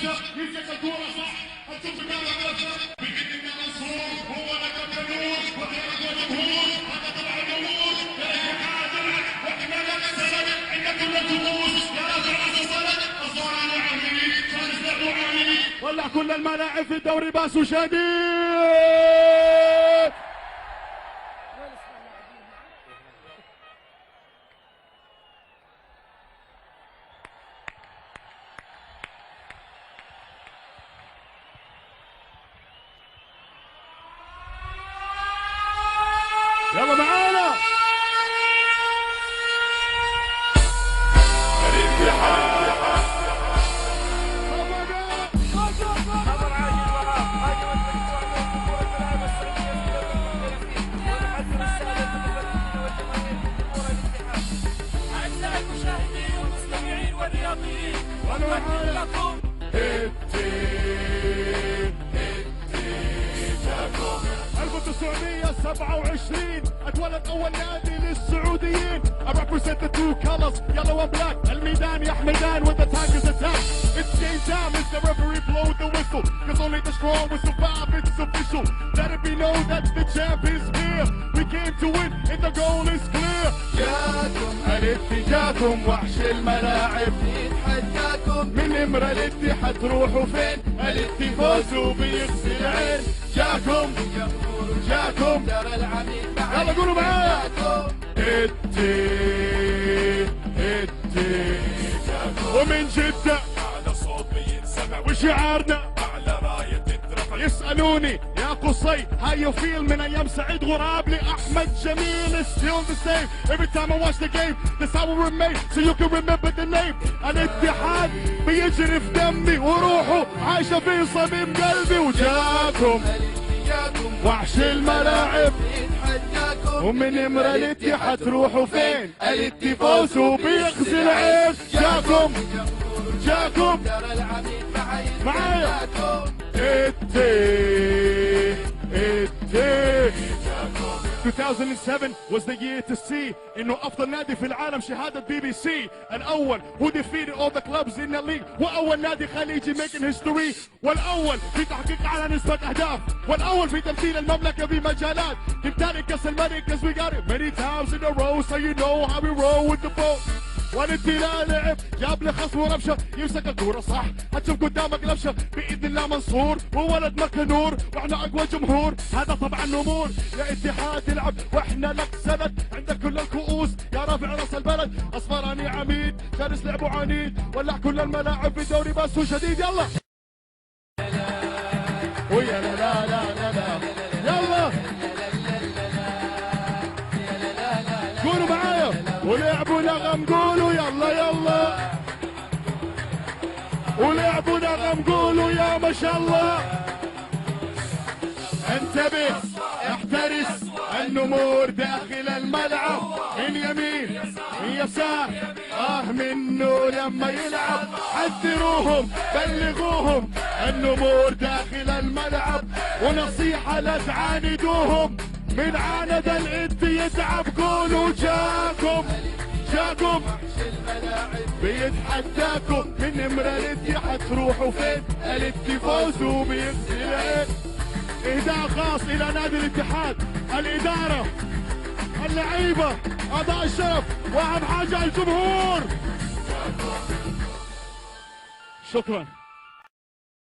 يمسك الكورة صح، هتشوف الكورة بإذن منصور هو لقب النور وغير الجمهور، هذا طبعا الجمهور للاتحاد واحتمال السند عند كل الكؤوس يا رجل الصلاه الصلاه العالمي فارس العالمي ولع كل الملاعب في الدوري باسو شديد. يلا معانا أعزائي المشاهدين والمستمعين والرياضيين ونقدم لكم التيم 1927 اتولد اول نادي للسعوديين. I represent the two colors yellow and black. الميدان يا حميدان with the Tigers attack. It's game time as the referee blow the whistle. Cause only the strong will survive, it's official. Let it be known that the champ is here. We came to win and the goal is clear. جاكم الاتجاكم وحش الملاعب يتحداكم من نمرة الاتحاد تروحوا فين؟ الاتفاز وبيغسل عين. جاكم جاكم يلا قولوا معايا ومن جدة أعلى صوت بينسمع وشعارنا أعلى راية تترفع. يسألوني يا قصي how you feel من أيام سعيد غراب لأحمد جميل. Still the same every time I watch the game. That's how it remain so you can remember the name. الاتحاد بيجري في دمي وروحه عايشة في صميم قلبي. وجاكم وحش الملاعب ومن نمرة الاتحاد تروحوا فين؟ الاتفاز وبيغسل عين. جاكم جاكم معايا التي 2007 was the year to see انه افضل نادي في العالم شهادة BBC. الاول who defeated all the clubs in the league. واول نادي خليجي making history. والاول في تحقيق على نسبة اهداف. والاول في تمثيل المملكة في مجالات. تمتلك كاس الملك cause we got it many times in a row so you know how we roll with the boat. والانتلاء لعب جاب لي خصم وربشه يمسك الكوره صح هتشوف قدامك لبشه باذن الله منصور وولد مكه نور واحنا اقوى جمهور. هذا طبعا نمور يا اتحاد يلعب واحنا لك سند عندك كل الكؤوس يا رافع راس البلد. اصفراني عميد فارس لعب عنيد ولع كل الملاعب في دوري باسو شديد. يلا ويا لا لا لا لا لا يلا قولوا معايا ولعبوا نغم قولوا يلا يلا ولعبوا نغم قولوا يا ما شاء الله. انتبه احترس النمور داخل الملعب اليمين اليسار منه لما يلعب. حذروهم بلغوهم النمور داخل الملعب ونصيحة لا تعاندوهم. من عاند الانت يتعب. قولوا جاكم جاكم بيتحداكم من نمرة الاتحاد تروحوا فين؟ الاتفاز وبيغسل عين. اهداء خاص الى نادي الاتحاد الادارة اللعيبة اعضاء الشرف واهم حاجة الجمهور. شكرا.